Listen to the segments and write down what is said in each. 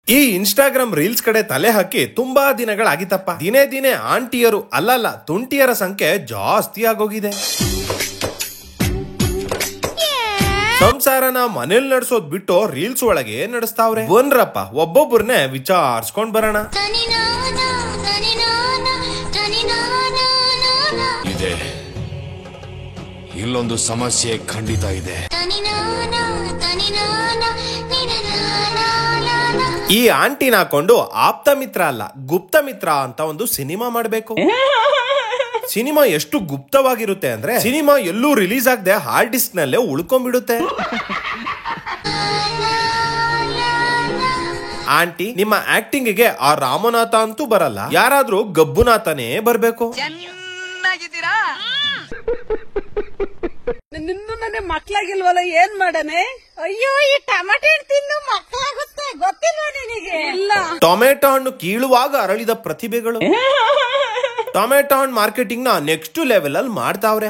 ಈ Instagram reels ಕಡೆ ತಲೆ ಹಾಕಿ ತುಂಬಾ ದಿನಗಳಾಗಿತ್ತಪ್ಪ. ದಿನೇ ದಿನೇ ಆಂಟಿಯರು ಅಲ್ಲಲ್ಲ ತುಂಟಿಯರ ಸಂಖ್ಯೆ ಜಾಸ್ತಿ ಆಗೋಗಿದೆ. ಸಂಸಾರನ ಮನೇಲಿ ನಡೆಸೋದ್ ಬಿಟ್ಟು ರೀಲ್ಸ್ ಒಳಗೆ ನಡೆಸ್ತಾವ್ರೆ. ಬನ್ರಪ್ಪ ಒಬ್ಬೊಬ್ಬರನ್ನೇ ವಿಚಾರಿಸ್ಕೊಂಡ್ ಬರೋಣ. ಇದೆ ಇಲ್ಲೊಂದು ಸಮಸ್ಯೆ ಖಂಡಿತ ಇದೆ. ಈ ಆಂಟಿನ ಹಾಕೊಂಡು ಆಪ್ತ ಮಿತ್ರ ಅಲ್ಲ ಗುಪ್ತ ಮಿತ್ರ ಅಂತ ಒಂದು ಸಿನಿಮಾ ಮಾಡ್ಬೇಕು. ಸಿನಿಮಾ ಎಷ್ಟು ಗುಪ್ತವಾಗಿರುತ್ತೆ ಅಂದ್ರೆ ಸಿನಿಮಾ ಎಲ್ಲೂ ರಿಲೀಸ್ ಆಗದೆ ಹಾರ್ಡ್ ಡಿಸ್ಕ್ ನಲ್ಲೇ ಉಳ್ಕೊಂಡ್ಬಿಡುತ್ತೆ. ಆಂಟಿ ನಿಮ್ಮ ಆಕ್ಟಿಂಗ್ ಗೆ ಆ ರಾಮನಾಥ ಅಂತೂ ಬರಲ್ಲ, ಯಾರಾದ್ರೂ ಗಬ್ಬುನಾಥನೇ ಬರ್ಬೇಕು. ನಿನ್ನ ನನ್ನ ಮಕ್ಳಾಗಿಲ್ವಲ್ಲ, ಏನ್ ಮಾಡನೆ? ಅಯ್ಯೋ ಈ ಟೊಮೆಟೊ ತಿನ್ನು ಮಕ್ಳಾಗುತ್ತೆ ಗೊತ್ತಿಲ್ವಾ ನಿನಗೆ? ಇಲ್ಲ, ಟೊಮೆಟೊ ಹಣ್ಣು ಕೀಳುವಾಗ ಅರಳಿದ ಪ್ರತಿಭೆಗಳು ಟೊಮೆಟೊ ಹಣ್ಣು ಮಾರ್ಕೆಟಿಂಗ್ ನ ನೆಕ್ಸ್ಟ್ ಲೆವೆಲ್ ಅಲ್ಲಿ ಮಾಡ್ತಾವ್ರೆ.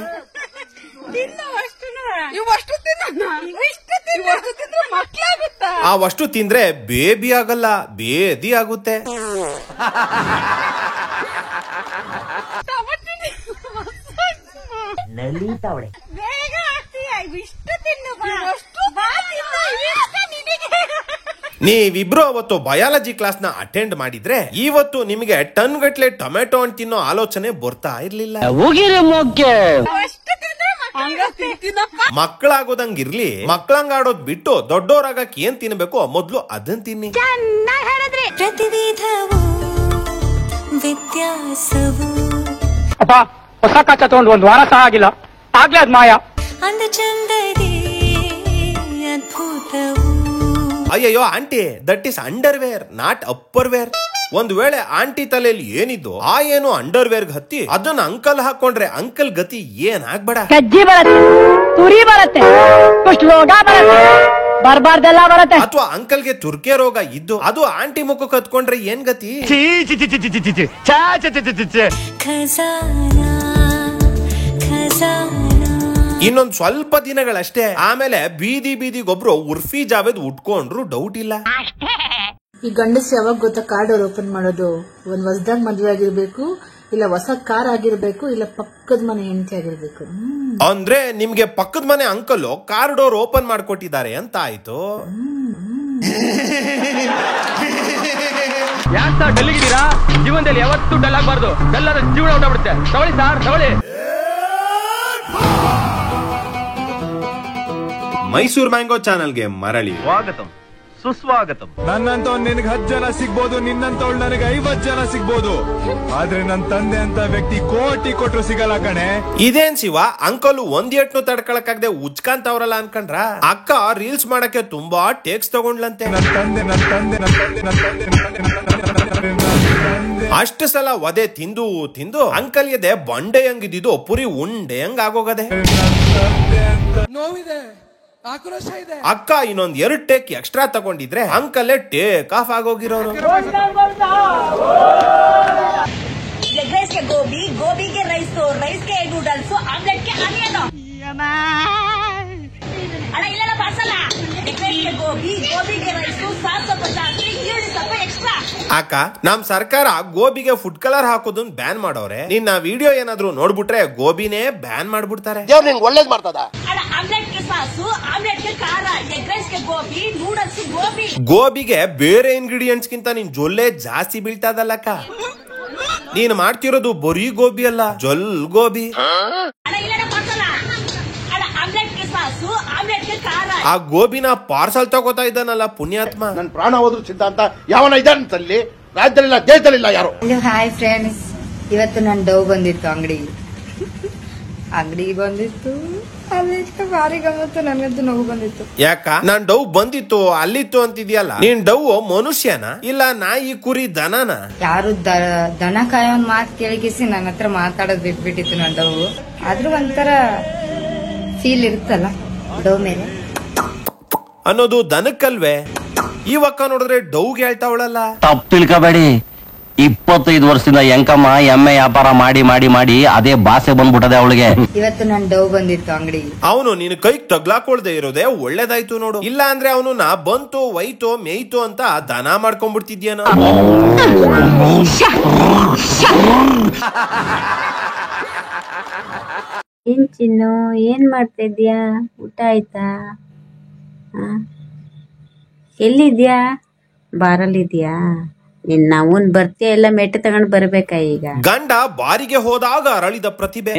ಆ ವಸ್ತು ತಿಂದ್ರೆ ಬೇಬಿ ಆಗಲ್ಲ, ಬೇದಿ ಆಗುತ್ತೆ. ನೀವಿಬ್ರು ಅವತ್ತು ಬಯಾಲಜಿ ಕ್ಲಾಸ್ ನ ಅಟೆಂಡ್ ಮಾಡಿದ್ರೆ ಇವತ್ತು ನಿಮಗೆ ಟನ್ ಗಟ್ಲೆ ಟೊಮೆಟೊ ಹಣ್ಣು ತಿನ್ನೋ ಆಲೋಚನೆ ಬರ್ತಾ ಇರ್ಲಿಲ್ಲ. ಮಕ್ಕಳಾಗೋದಂಗಿರ್ಲಿ, ಮಕ್ಕಳಂಗ ಆಡೋದ್ ಬಿಟ್ಟು ದೊಡ್ಡವರಾಗಕ್ ಏನ್ ತಿನ್ಬೇಕು ಮೊದ್ಲು ಅದನ್ ತಿನ್ನಿ. ಹೊಸ ಕಚ್ಚ ತಗೊಂಡು ಒಂದ್ ವಾರ ಸಹ ಆಗಿಲ್ಲ, ಆಗ್ಲೇ ಅದ್ ಮಾಯ. ಅಯ್ಯಯ್ಯೋ aunty, that is underwear not upperwear. ಒಂದ್ ವೇಳೆ ಆಂಟಿ ತಲೆಯಲ್ಲಿ ಏನಿದ್ದು ಆ ಏನು ಅಂಡರ್ವೇರ್ ಹತ್ತಿ ಅದನ್ನ ಅಂಕಲ್ ಹಾಕೊಂಡ್ರೆ ಅಂಕಲ್ ಗತಿ ಏನಾಗ್ಬೇಡ. ಕಜ್ಜಿ ಬರತ್ತೆ, ತುರಿ ಬರತ್ತೆ, ಕುಷ್ಠರೋಗ ಬರತ್ತೆ, ಬರ್ಬಾರ್ದೆಲ್ಲ ಬರತ್ತೆ. ಅಥವಾ ಅಂಕಲ್ಗೆ ತುರ್ಕೆ ರೋಗ ಇದ್ದು ಅದು ಆಂಟಿ ಮುಖಕ್ಕೆ ಹತ್ಕೊಂಡ್ರೆ ಏನ್ ಗತಿ? ಇನ್ನೊಂದ್ ಸ್ವಲ್ಪ ದಿನಗಳಷ್ಟೇ, ಆಮೇಲೆ ಬೀದಿ ಬೀದಿಗೊಬ್ರು ಉರ್ಫಿ ಜಾವೇದ್ ಉಟ್ಕೊಂಡ್ರು ಡೌಟ್ ಇಲ್ಲ. ಈ ಗಂಡಸ್ ಯಾವಾಗ ಗೊತ್ತಾ ಕಾರ್ಡ್ ಓಪನ್ ಮಾಡೋದು? ಒಂದ್ ಹೊಸದಾಗ ಮದ್ವೆ ಆಗಿರ್ಬೇಕು, ಇಲ್ಲ ಹೊಸ ಕಾರ್ ಆಗಿರ್ಬೇಕು, ಇಲ್ಲ ಪಕ್ಕದ ಮನೆ ಹೆಂಡತಿ ಆಗಿರ್ಬೇಕು. ಅಂದ್ರೆ ನಿಮ್ಗೆ ಪಕ್ಕದ ಮನೆ ಅಂಕಲ್ ಕಾರ್ ಡೋರ್ ಓಪನ್ ಮಾಡ್ಕೊಟ್ಟಿದ್ದಾರೆ ಅಂತ ಆಯ್ತು. ಯಾಕೆ ಸರ್ ಡಲ್ ಇದ್ದೀರಾ? ಜೀವನದಲ್ಲಿ ಯಾವತ್ತೂ ಡಲ್ ಆಗಬಾರ್ದು, ಡಲ್ ಆದ್ರೆ ಜೀವನ ಹೊರಟುಬಿಡುತ್ತೆ. ತಗೊಳ್ಳಿ ಸರ್, ತಗೊಳ್ಳಿ. ಮೈಸೂರು ಮ್ಯಾಂಗೋ ಚಾನೆಲ್ಗೆ ಮರಳಿ ಸ್ವಾಗತಂ ಸುಸ್ವಾಗತಂ. ನನ್ನಂತವ್ ನಿನಗೆ 10 ಜನ ಸಿಗ್ಬೋದು, ನಿನ್ನಂತವಳು ನನಗೆ 50 ಜನ ಸಿಗ್ಬೋದು, ಆದ್ರೆ ನನ್ ತಂದೆ ಅಂತ ವ್ಯಕ್ತಿ ಕೋಟಿ ಕೊಟ್ರು ಸಿಗಲ್ಲ ಕಣೆ. ಇದೇನ್ ಶಿವ, ಅಂಕಲ್ ಒಂದ್ ಏಟ್ನು ತಡ್ಕೊಳಕಾಗದೆ ಉಜ್ಕಂತವ್ರಲ್ಲ ಅನ್ಕಂಡ್ರ? ಅಕ್ಕ ರೀಲ್ಸ್ ಮಾಡಕ್ಕೆ ತುಂಬಾ ಟೇಕ್ಸ್ ತಗೊಂಡ್ಲಂತೆ. ಅಷ್ಟು ಸಲ ಒದೆ ತಿಂದು ತಿಂದು ಅಂಕಲ್ ಎದೆ ಬಂಡೆ ಹಂಗಿದ್ದು ಪುರಿ ಉಂಡೆ ಹಂಗ ಆಗೋಗದೆ. ನೋವಿದೆ, ಆಕ್ರೋಶ ಇದೆ. ಅಕ್ಕ ಇನ್ನೊಂದ್ 2 ಟೇಕ್ ಎಕ್ಸ್ಟ್ರಾ ತಗೊಂಡಿದ್ರೆ ಅಂಕಲ್ಲೇ ಟೇಕ್ ಆಫ್ ಆಗೋಗಿರೋರು. ರೈಸ್ಗೆ ಗೋಬಿ, ಗೋಬಿಗೆ ರೈಸ್, ರೈಸ್ಗೆ ನೂಡಲ್ಸ್, ಆಮ್ಲೆಟ್ಗೆ ಆನಿಯನ್. ಅಣ್ಣ ಇಲ್ಲ ಪಾರ್ಸಲ್. ರೈಸ್ಗೆ ಗೋಬಿ, ಗೋಬಿಗೆ ರೈಸ್, ಸಾಸ್ ಸ್ವಲ್ಪ ಜಾಸ್ತಿ, ಈರುಳ್ಳಿ ಸ್ವಲ್ಪ ಎಕ್ಸ್ಟ್ರಾ. ಅಕ್ಕ, ನಮ್ ಸರ್ಕಾರ ಗೋಬಿಗೆ ಫುಡ್ ಕಲರ್ ಹಾಕೋದನ್ನ ಬ್ಯಾನ್ ಮಾಡೋರೆ. ನಿನ್ನ ವಿಡಿಯೋ ಏನಾದ್ರು ನೋಡ್ಬಿಟ್ರೆ ಗೋಬಿನೇ ಬ್ಯಾನ್ ಮಾಡ್ಬಿಡ್ತಾರೆ. ಒಳ್ಳೇದ್ ಮಾಡ್ತದ. ಅಣ್ಣ ಆಮ್ಲೆಟ್ಗೆ ಸಾಸು, ಆಮ್ಲೆಟ್ಗೆ ಖಾರ, ಎಗ್ ರೈಸ್ಗೆ ಗೋಬಿ, ನೂಡಲ್ಸ್ ಗೋಬಿ. ಗೋಬಿಗೆ ಬೇರೆ ಇಂಗ್ರೀಡಿಯೆಂಟ್ಸ್ ಗಿಂತ ನಿನ್ ಜೊಲ್ಲೆ ಜಾಸ್ತಿ ಬೀಳ್ತದಲ್ಲಕ್ಕ. ನೀನ್ ಮಾಡ್ತಿರೋದು ಬರೀ ಗೋಬಿ ಅಲ್ಲ, ಜೊಲ್ ಗೋಬಿ. ಆ ಗೋಬಿನ ಪಾರ್ಸಲ್ ತಗೋತಾ ಇದ್ದಾನಲ್ಲ ಪುಣ್ಯಾತ್ಮ. ನನ್ನ ಪ್ರಾಣ ಹೋದ್ರು ಸಿದ್ಧಾಂತ ಯಾವನ ಇದ್ದಾನಂತಲ್ಲಿ ರಾಜ್ಯದಲ್ಲಿಲ್ಲ, ದೇಶದಲ್ಲಿಲ್ಲ ಯಾರು. ಹಾಯ್ ಫ್ರೆಂಡ್ಸ್, ಇವತ್ತು ನನ್ನ ಡವ್ ಬಂದಿತ್ತು ಅಂಗಡಿಗೆ ಬಂದಿತ್ತು, ಅಲ್ಲಿ ಭಾರಿ ಗಮ್ಮತ್ತು. ನನಗಂತೂ ನೋವು ಬಂದಿತ್ತು. ಯಾಕ ನಾನ್ ಡವ್ ಬಂದಿತ್ತು ಅಲ್ಲಿತ್ತು ಅಂತಿದ್ಯಲ್ಲ? ನೀನ್ ಡವ್ ಮನುಷ್ಯನ ಇಲ್ಲ ನಾಯಿ ಕುರಿ ದನನ? ಯಾರು ದನ ಕಾಯೋನ್ ಮಾತು ಕೇಳಿಕಿಸಿ ನನ್ನ ಹತ್ರ ಮಾತಾಡೋದು ಬಿಟ್ಬಿಟ್ಟಿತ್ತು ನನ್ನ ಡವ್. ಆದ್ರೂ ಒಂಥರ ಫೀಲ್ ಇರುತ್ತಲ್ಲ ಡವ್ ಮೇಲೆ ಅನ್ನೋದು ದನಕ್ಕಲ್ವೇ? ಇವಕ್ಕ ನೋಡಿದ್ರೆ ಡವ್ಗೆ ಹೇಳ್ತಾವಳಲ್ಲ. ತಪ್ಪು ತಿಳ್ಕೋಬೇಡಿ, 25 ವರ್ಷದಿಂದ ಎಂಕಮ್ಮ ಎಮ್ಮೆ ವ್ಯಾಪಾರ ಮಾಡಿ ಮಾಡಿ ಮಾಡಿ ಅದೇ ಭಾಷೆ ಬಂದ್ಬಿಟ್ಟದೆ ಅವಳಿಗೆ. ಇವತ್ತು ನನ್ ಡವ್ ಬಂದಿತ್ತು ಅಂಗಡಿ. ಅವನು ನಿನ್ ಕೈಗೆ ತಗ್ಲಾಕೊಳ್ದೆ ಇರೋದೇ ಒಳ್ಳೇದಾಯ್ತು ನೋಡು. ಇಲ್ಲ ಅಂದ್ರೆ ಅವನು ನಾ ಬಂತು ಒಯ್ತು ಮೇಯ್ತು ಅಂತ ದನ ಮಾಡ್ಕೊಂಡ್ಬಿಡ್ತಿದ್ಯಾನೋ. ಏನ್ ಚಿನ್ನು, ಏನ್ ಮಾಡ್ತಾ ಇದ್ಯಾ? ಊಟ ಆಯ್ತಾ? ಎಲ್ಲಿದ್ಯಾ? ಬಾರಲ್ಲಿದ್ಯಾ? ನಿನ್ನ ಅವನ್ ಬರ್ತೀಯ ಎಲ್ಲ ಮೆಟ್ಟ ತಗೊಂಡ್ ಬರ್ಬೇಕಾ ಈಗ? ಗಂಡ ಬಾರಿಗೆ ಹೋದಾಗ ಅರಳಿದ ಪ್ರತಿಭೆ.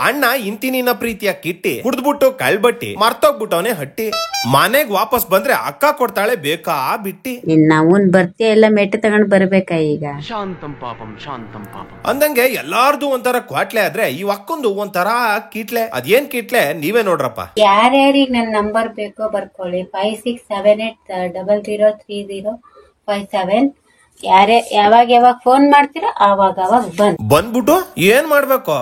ಅಣ್ಣ ಇಂತಿ ನಿನ್ನ ಪ್ರೀತಿಯ ಕಿಟ್ಟಿ ಕುಡ್ದ್ಬಿಟ್ಟು ಕಳ್ಬಟ್ಟಿ ಮರ್ತೋಗ್ಬಿಟ್ಟವನೇ ಹಟ್ಟಿ. ಮನೆಗ್ ವಾಪಸ್ ಬಂದ್ರೆ ಅಕ್ಕ ಕೊಡ್ತಾಳೆ ಬೇಕಾ ಬಿಟ್ಟಿ. ನಿನ್ನ ಅವನ್ ಬರ್ತೀಯ ಎಲ್ಲ ಮೆಟ್ಟ ತಗೊಂಡ್ ಬರ್ಬೇಕಾ ಈಗ? ಶಾಂತಂ ಪಾಪಂ ಶಾಂತಂ ಪಾಪಂ ಅಂದಂಗೆ ಎಲ್ಲಾರ್ದು ಒಂಥರ ಕ್ವಾಟ್ಲೆ ಆದ್ರೆ ಈ ಅಕ್ಕೊಂದು ಒಂಥರ ಕಿಟ್ಲೆ. ಅದೇನ್ ಕಿಟ್ಲೆ ನೀವೇ ನೋಡ್ರಪ್ಪ. ಯಾರ್ಯಾರಿಗೆ ನನ್ ನಂಬರ್ ಬೇಕೋ ಬರ್ಕೊಳ್ಳಿ. 5678003057. ಯಾವಾಗ ಫೋನ್ ಮಾಡ್ತೀರಾ ಆವಾಗ ಬಂದ್ಬಿಟ್ಟು ಏನ್ ಮಾಡ್ಬೇಕು?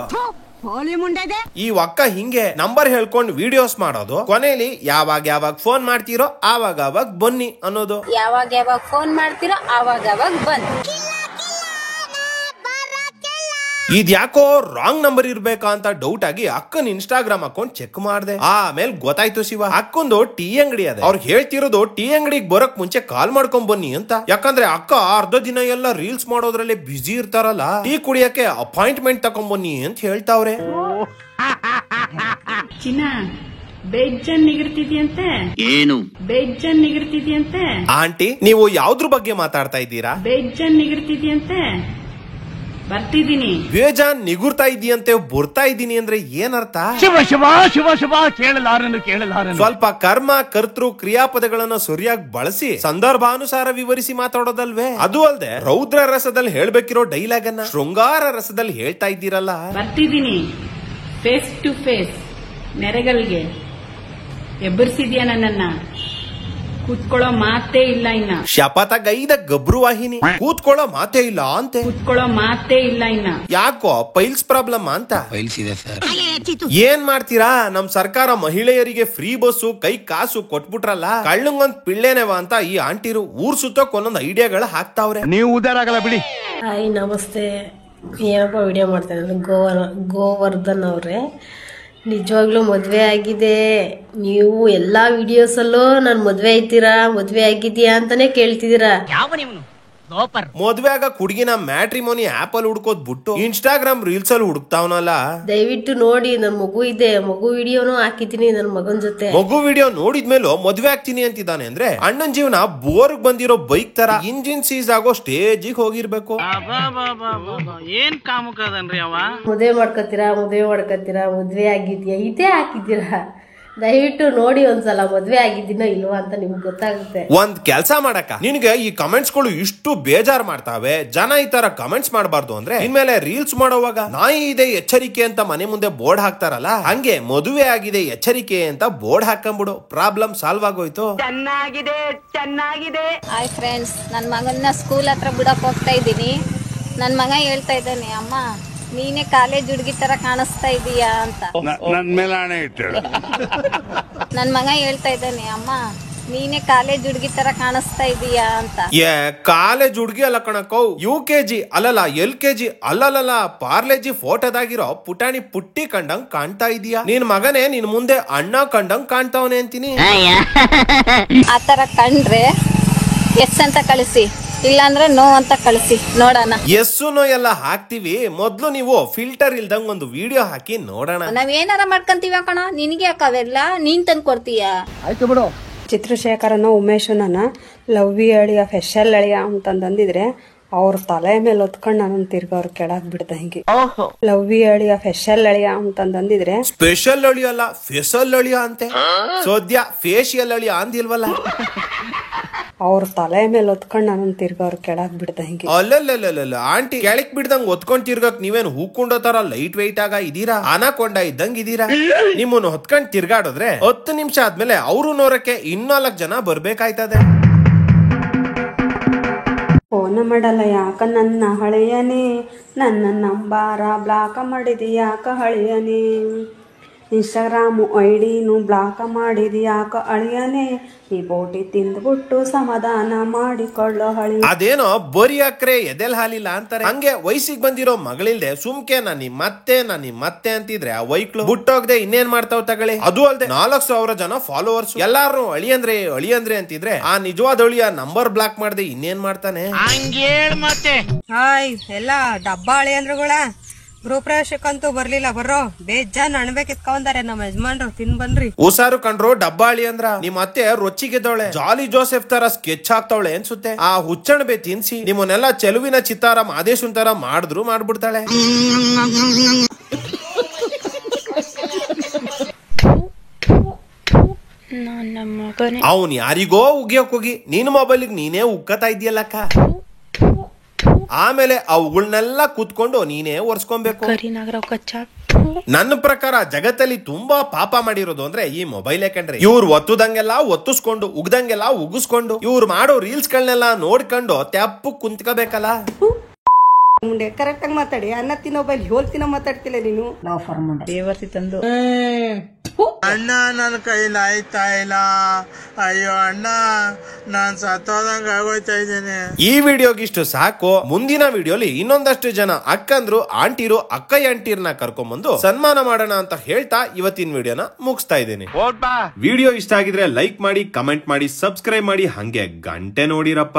ಈ ಅಕ್ಕ ಹಿಂಗೆ ನಂಬರ್ ಹೇಳ್ಕೊಂಡ್ ವಿಡಿಯೋಸ್ ಮಾಡೋದು, ಕೊನೆಯಲ್ಲಿ ಯಾವಾಗ ಫೋನ್ ಮಾಡ್ತೀರೋ ಆವಾಗ ಬನ್ನಿ ಅನ್ನೋದು. ಯಾವಾಗ ಫೋನ್ ಮಾಡ್ತೀರೋ ಆವಾಗ ಬನ್ನಿ. ಇದ್ಯಾಕೋ ರಾಂಗ್ ನಂಬರ್ ಇರ್ಬೇಕಾ ಅಂತ ಡೌಟ್ ಆಗಿ ಅಕ್ಕನ ಇನ್ಸ್ಟಾಗ್ರಾಮ್ ಅಕೌಂಟ್ ಚೆಕ್ ಮಾಡ್ದೆ. ಆಮೇಲೆ ಗೊತ್ತಾಯ್ತು ಶಿವ, ಅಕ್ಕೊಂದು ಟೀ ಅಂಗಡಿ ಅದೇ. ಅವ್ರಿಗೆ ಹೇಳ್ತಿರೋದು ಟೀ ಅಂಗಡಿಗೆ ಬರೋಕ್ ಮುಂಚೆ ಕಾಲ್ ಮಾಡ್ಕೊಂಡ್ ಬನ್ನಿ ಅಂತ. ಯಾಕಂದ್ರೆ ಅಕ್ಕ ಅರ್ಧ ದಿನ ಎಲ್ಲ ರೀಲ್ಸ್ ಮಾಡೋದ್ರಲ್ಲಿ ಬಿಸಿ ಇರ್ತಾರಲ್ಲ, ಟೀ ಕುಡಿಯಕ್ಕೆ ಅಪಾಯಿಂಟ್ಮೆಂಟ್ ತಕೊಂಡ್ ಬನ್ನಿ ಅಂತ ಹೇಳ್ತಾವ್ರೆ. ಚಿನ್ನ ಬೇಜನ್ ನಿಗಿರ್ತಿದ್ಯಂತೆ. ಏನು ಬೇಜನ್ ನಿಗಿರ್ತಿದ್ಯಂತೆ? ಆಂಟಿ ನೀವು ಯಾವ್ದ್ರ ಬಗ್ಗೆ ಮಾತಾಡ್ತಾ ಇದ್ದೀರಾ? ಬೇಜನ್ ನಿಗಿರ್ತಿದ್ಯಂತೆ. ಬರ್ತಿದ್ದೀನಿ. ಬೇಜಾನ್ ನಿಗುರ್ತಾ ಇದೀಯಂತೆ ಬರ್ತಾ ಇದ್ದೀನಿ ಅಂದ್ರೆ ಏನರ್ಥ? ಶಿವ ಶಿವ ಶಿವ ಶಿವ ಕೇಳಲಾರನು. ಸ್ವಲ್ಪ ಕರ್ಮ ಕರ್ತೃ ಕ್ರಿಯಾಪದಗಳನ್ನು ಸರಿಯಾಗಿ ಬಳಸಿ ಸಂದರ್ಭಾನುಸಾರ ವಿವರಿಸಿ ಮಾತಾಡೋದಲ್ವೇ? ಅದು ಅಲ್ದೆ ರೌದ್ರ ರಸದಲ್ಲಿ ಹೇಳ್ಬೇಕಿರೋ ಡೈಲಾಗ್ ಅನ್ನ ಶೃಂಗಾರ ರಸದಲ್ಲಿ ಹೇಳ್ತಾ ಇದ್ದೀರಲ್ಲ. ಬರ್ತಿದ್ದೀನಿ ಫೇಸ್ ಟು ಫೇಸ್. ನೆರೆಗಳಿಗೆ ಎಬ್ಬರಿಸಿದ್ಯಾ ನನ್ನನ್ನ? ಕೂತ್ಕೊಳ್ಳೋ ಮಾತೇ ಇಲ್ಲ ಇನ್ನ. ಶಪಥಗೈದ ಗಬ್ರು ವಾಹಿನಿ ಕೂತ್ಕೊಳ್ಳೋ ಮಾತೇ ಇಲ್ಲ ಅಂತೆ. ಕೂತ್ಕೊಳ್ಳೋ ಮಾತೇ ಇಲ್ಲ ಇನ್ನ. ಯಾಕೋ ಪೈಲ್ಸ್ ಪ್ರಾಬ್ಲಮ್ ಅಂತ? ಪೈಲ್ಸ್ ಇದೆ ಸರ್. ಏನ್ ಮಾಡ್ತೀರಾ? ನಮ್ ಸರ್ಕಾರ ಮಹಿಳೆಯರಿಗೆ ಫ್ರೀ ಬಸ್ಸು ಕೈ ಕಾಸು ಕೊಟ್ಬಿಟ್ರಲ್ಲ, ಕಳ್ಳಂಗೊಂದ್ ಪಿಳ್ಳೆನೆವ ಅಂತ ಈ ಆಂಟಿರು ಊರ್ ಸುತ್ತೋಕ್ ಒಂದೊಂದ್ ಐಡಿಯಾಗಳು ಹಾಕ್ತಾವ್ರೆ. ನೀವು ಉದಾರ ಆಗಲ್ಲ ಬಿಡಿ. ಹಾಯ್ ನಮಸ್ತೆ. ಏನಪ್ಪ ವಿಡಿಯೋ ಮಾಡ್ತಾ ಇದ್ದಾರೆ ಗೋವರ್ಧನ್ ಅವ್ರೆ. ನಿಜವಾಗ್ಲೂ ಮದ್ವೆ ಆಗಿದೆ. ನೀವು ಎಲ್ಲಾ ವಿಡಿಯೋಸಲ್ಲೂ ನಾನು ಮದ್ವೆ ಆಯ್ತೀರಾ ಮದ್ವೆ ಆಗಿದ್ಯಾ ಅಂತಾನೆ ಕೇಳ್ತಿದ್ದೀರಾ. ಮದ್ವೆ ಆಗ ಹುಡುಗಿನ ಮ್ಯಾಟ್ರಿಮೋನಿ ಆಪ್ ಅಲ್ಲಿ ಹುಡ್ಕೋದ್ ಬಿಟ್ಟು ಇನ್ಸ್ಟಾಗ್ರಾಮ್ ರೀಲ್ಸ್ ಅಲ್ಲಿ ಹುಡುಕ್ತಾವನಲ್ಲ. ದಯವಿಟ್ಟು ನೋಡಿ, ನನ್ ಮಗು ಇದೆ, ಮಗು ವಿಡಿಯೋನು ಹಾಕಿದ್ದೀನಿ ನನ್ ಮಗನ್ ಜೊತೆ. ಮಗು ವಿಡಿಯೋ ನೋಡಿದ್ಮೇಲೂ ಮದ್ವೆ ಆಗ್ತೀನಿ ಅಂತಿದ್ದಾನೆ ಅಂದ್ರೆ ಅಣ್ಣನ್ ಜೀವನ ಬೋರ್ಗ್ ಬಂದಿರೋ ಬೈಕ್ ತರ ಇಂಜಿನ್ ಸೀಸ್ ಆಗೋ ಸ್ಟೇಜಿಗೆ ಹೋಗಿರ್ಬೇಕು. ಏನ್ ಕಾಮುಕದನ್ರಿ ಅವ. ಮದ್ವೆ ಮಾಡ್ಕೊತೀರಾ ಮದ್ವೆ ಆಗಿದ್ಯಾ ಇದೇ ಹಾಕಿದ್ದೀರಾ. ದಯವಿಟ್ಟು ನೋಡಿ ಒಂದ್ಸಲ ಮದ್ವೆ ಆಗಿದ್ದೀನೋ ಇಲ್ವಾ ಅಂತ ನಿಮ್ಗೆ ಗೊತ್ತಾಗುತ್ತೆ. ಒಂದ್ ಕೆಲ್ಸ ಮಾಡಕ, ನಿನ್ಗೆ ಈ ಕಮೆಂಟ್ಸ್ ಗಳು ಇಷ್ಟು ಬೇಜಾರ್ ಮಾಡ್ತಾವೆ, ಜನ ಈ ತರ ಕಮೆಂಟ್ಸ್ ಮಾಡಬಾರ್ದು ಅಂದ್ರೆ ಇನ್ಮೇಲೆ ರೀಲ್ಸ್ ಮಾಡೋವಾಗ ನಾಯಿ ಇದೆ ಎಚ್ಚರಿಕೆ ಅಂತ ಮನೆ ಮುಂದೆ ಬೋರ್ಡ್ ಹಾಕ್ತಾರಲ್ಲ, ಹಂಗೆ ಮದುವೆ ಆಗಿದೆ ಎಚ್ಚರಿಕೆ ಅಂತ ಬೋರ್ಡ್ ಹಾಕೊಂಡ್ಬಿಡು. ಪ್ರಾಬ್ಲಮ್ ಸಾಲ್ವ್ ಆಗೋಯ್ತು. ಚೆನ್ನಾಗಿದೆ. ಹಾಯ್ ಫ್ರೆಂಡ್ಸ್, ನನ್ ಮಗನ್ನ ಸ್ಕೂಲ್ ಹತ್ರ ಬಿಡಕ್ ಹೋಗ್ತಾ ಇದ್ದೀನಿ. ನನ್ ಮಗ ಹೇಳ್ತಾ ಇದ್ದಾನೆ, ಅಮ್ಮ ನೀನೇ ಕಾಲೇಜ್ ಹುಡುಗಿ ತರ ಕಾಣಿಸ್ತಾ ಇದೀಯಾ ಅಂತ. ನನ್ ಮಗ ಹೇಳ್ತಾ ಇದ್ದಾನೆ, ಅಮ್ಮ ನೀನೇ ಕಾಲೇಜ್ ಹುಡುಗಿ ತರ ಕಾಣಿಸ್ತಾ ಇದೀಯಾ ಅಂತ. ಕಾಲೇಜ್ ಹುಡುಗಿ ಅಲ್ಲ ಕಣಕೋ, UKG ಅಲ್ಲಲ್ಲ LKG ಅಲ್ಲಲ್ಲ ಪಾರ್ಲೇಜಿ ಫೋಟೋದಾಗಿರೋ ಪುಟಾಣಿ ಪುಟ್ಟಿ ಕಂಡಂಗ್ ಕಾಣ್ತಾ ಇದೀಯಾ. ನಿನ್ ಮಗನೇ ನಿನ್ ಮುಂದೆ ಅಣ್ಣ ಕಂಡಂಗ್ ಕಾಣ್ತಾವನೆ ಅಂತೀನಿ. ಆತರ ಕಂಡ್ರೆ ಎಸ್ ಅಂತ ಕಳಿಸಿ, ಇಲ್ಲಾಂದ್ರೆ ನೋ ಅಂತ ಕಳಿಸಿ ನೋಡೋಣ. ಎಸ್ಸು ನೋ ಎಲ್ಲ ಹಾಕ್ತಿವಿ, ಮೊದ್ಲು ನೀವು ಫಿಲ್ಟರ್ ಇಲ್ದಂಗ್ ಒಂದು ವಿಡಿಯೋ ಹಾಕಿ ನೋಡೋಣ. ನಾವ್ ಏನಾರ ಮಾಡ್ಕಂತೀವ ಕಣ, ನಿನ್ಗೆ ಯಾಕವೆಲ್ಲ ನೀನ್ ತಂದ್ ಕೊಡ್ತೀಯ? ಆಯ್ತು ಬಿಡು. ಚಿತ್ರಶೇಖರನ ಉಮೇಶನ ಲವ್ವಿ ಅಳಿಯ ಫೆಷಲ್ ಅಳಿಯ ಅಂತಂದಿದ್ರೆ ಅವ್ರ ತಲೆ ಮೇಲೆ ಹೊತ್ಕೊಂಡ್ ನಾನು ತಿರ್ಗ ಅವ್ರ ಕೆಳಗ್ ಬಿಡ್ದ ಹಿಂಗೆ. ಲವ್ವಿ ಅಳಿಯ ಫೆಷಲ್ ಅಳಿಯ ಅಂತಂದಿದ್ರೆ ಸ್ಪೆಷಲ್ ಅಳಿಯ ಅಲ್ಲ ಫೆಷಲ್ ಅಳಿಯ ಅಂತೆ. ಸದ್ಯ ಫೇಶಿಯಲ್ ಅಳಿಯ ಅಂದಿಲ್ವಲ್ಲ. ಅವ್ರ ತಲೆ ಮೇಲೆ ಹೊತ್ಕೊಂಡ್ ನಾನು ತಿರ್ಗ ಅವ್ರ ಕೆಳಗ್ ಬಿಡ್ದ ಹಿಂಗೆ. ಅಲ್ಲಲ್ಲ ಆಂಟಿ, ಕೆಳಕ್ ಬಿಡ್ದಂಗ್ ಹೊತ್ಕೊಂಡ್ ತಿರ್ಗಕ್ ನೀವೇನ್ ಹೂಕೊಂಡೋ ತರ ಲೈಟ್ ವೈಟ್ ಆಗ ಇದೀರಾ? ಅನಾಕೊಂಡ ಇದ್ದಂಗ್ ಇದೀರಾ? ನಿಮ್ಮನ್ನು ಹೊತ್ಕೊಂಡ್ ತಿರ್ಗಾಡಿದ್ರೆ 10 ನಿಮಿಷ ಆದ್ಮೇಲೆ ಅವ್ರು ನೋರಕ್ಕೆ 4 ಜನ ಬರ್ಬೇಕಾಯ್ತದೆ. ಫೋನ್ ಮಾಡಲ್ಲ ಯಾಕ ನನ್ನ ಹಳೆಯನೇ, ನನ್ನ ನಂಬಾರ ಬ್ಲಾಕ್ ಮಾಡಿದಿ ಯಾಕ ಹಳೆಯನೇ. ಇನ್ಸ್ಟಾಗ್ರಾಮು ಐಡಿನು ಬ್ಲಾಕ್ ಮಾಡಿದಿ ಯಾಕ ಅಳಿಯನೇ ಈ ಬೋಟಿ ತಿಂದ್ಬಿಟ್ಟು ಸಮಾಧಾನ ಮಾಡಿಕೊಳ್ಳೋ ಹಳಿ. ಅದೇನೋ ಬೋರಿ ಅಕ್ರೆ ಎದೆಲ್ ಹಾಲಿಲ್ಲ ಅಂತಾರೆ. ಹಂಗೆ ವಯಸ್ಸಿಗೆ ಬಂದಿರೋ ಮಗಳಿಲ್ದೆ ಸುಮ್ಕೆ ನಾನಿ ಮತ್ತೆ ಅಂತಿದ್ರೆ ಆ ವೈಕ್ಲು ಬಿಟ್ಟೋಗದೆ ಇನ್ನೇನ್ ಮಾಡ್ತಾವ್ ತಗಳಿ. ಅದು ಅಲ್ದೆ 4,000 ಜನ ಫಾಲೋವರ್ಸ್ ಎಲ್ಲಾರು ಅಳಿ ಅಂದ್ರೆ ಅಂತಿದ್ರೆ ಆ ನಿಜವಾದ ಅಳಿಯ ನಂಬರ್ ಬ್ಲಾಕ್ ಮಾಡ್ದೆ ಇನ್ನೇನ್ ಮಾಡ್ತಾನೆ. ಮತ್ತೆ ಹಾಯ್ ಎಲ್ಲ ಡಬ್ಬ ಅಳಿ ಅಂದ್ರುಗಳ ಗೃಹ ಪ್ರವೇಶಕ್ಕಂತೂ ಬರ್ಲಿಲ್ಲ. ಬರ್ರೋ ಬೇಜಾನ್ ಅಣ್ಬೇಕಿತ್ಕೊಂಡಾರೆ ನಮ್ಮ ಯಜಮಾನ್ರು ತಿನ್ ಬನ್ರಿ. ಉಸಾರು ಕಂಡ್ರು ಡಬ್ಬಾಳಿ ಅಂದ್ರ ನಿಮ್ ಅತ್ತೆ ರೊಚ್ಚಿಗೆದ್ದವಳೆ ಜಾಲಿ ಜೋಸೆಫ್ ತರ ಸ್ಕೆಚ್ ಹಾಕ್ತಾವಳೆ ಅನ್ಸುತ್ತೆ. ಆ ಹುಚ್ಚಣಬೆ ತಿನ್ಸಿ ನಿಮ್ಮನ್ನೆಲ್ಲ ಚೆಲುವಿನ ಚಿತ್ತಾರ ಮಾದೇಶನ್ ತರ ಮಾಡ್ಬಿಡ್ತಾಳೆ. ಅವನ್ ಯಾರಿಗೋ ಉಗಿಯೋಕ್ ಹೋಗಿ ನಿನ್ ಮೊಬೈಲ್ಗೆ ನೀನೇ ಉಕ್ಕತಾ ಇದೆಯಲ್ಲಕ್ಕ. ಆಮೇಲೆ ಅವುಗಳನ್ನೆಲ್ಲ ಕೂತ್ಕೊಂಡು ನೀನೇ ಒರ್ಸ್ಕೊಬೇಕು. ನನ್ನ ಪ್ರಕಾರ ಜಗತ್ತಲ್ಲಿ ತುಂಬಾ ಪಾಪ ಮಾಡಿರೋದು ಅಂದ್ರೆ ಈ ಮೊಬೈಲೇ ಕಣ್ರಿ. ಇವ್ರು ಒತ್ತುದಂಗೆಲ್ಲ ಒತ್ತಿಸ್ಕೊಂಡು ಉಗ್ದಂಗೆಲ್ಲ ಉಗಿಸ್ಕೊಂಡು ಇವ್ರು ಮಾಡೋ ರೀಲ್ಸ್ ಗಳನ್ನೆಲ್ಲ ನೋಡ್ಕೊಂಡು ತೆಪ್ಪು ಕುಂತ್ಕೋಬೇಕಲ್ಲ. ಮುಂದೆ ಕರೆಕ್ಟ್ ಆಗಿ ಮಾತಾಡಿ. ಅನ್ನ ತಿನ್ನೋ ಬೈಲ್ ಹೋಲ್ತಿನ ಮಾತಾಡ್ತಿಲ್ಲ ನೀನು. ದೇವರ್ತಿ ತಂದು ಅಣ್ಣ ನನ್ನ ಕೈಲಿ ಆಯ್ತಾ ಇಲ್ಲ. ಅಯ್ಯೋ ಅಣ್ಣ ನಾನ್ ಸತ್ತೋದಂಗ ಆಗೋಯ್ತಾ ಇದ್ದೇನೆ. ಈ ವಿಡಿಯೋಗಿಷ್ಟು ಸಾಕು. ಮುಂದಿನ ವಿಡಿಯೋಲಿ ಇನ್ನೊಂದಷ್ಟು ಜನ ಅಕ್ಕಂದ್ರು ಆಂಟಿರು ಅಕ್ಕಯ್ಯ ಆಂಟಿರ್ನ ಕರ್ಕೊಂಡ್ಬಂದು ಸನ್ಮಾನ ಮಾಡೋಣ ಅಂತ ಹೇಳ್ತಾ ಇವತ್ತಿನ ವಿಡಿಯೋನ ಮುಗಿಸ್ತಾ ಇದ್ದೇನೆ. ವಿಡಿಯೋ ಇಷ್ಟ ಆಗಿದ್ರೆ ಲೈಕ್ ಮಾಡಿ, ಕಮೆಂಟ್ ಮಾಡಿ, ಸಬ್ಸ್ಕ್ರೈಬ್ ಮಾಡಿ, ಹಂಗೆ ಗಂಟೆ ನೋಡಿರಪ್ಪ.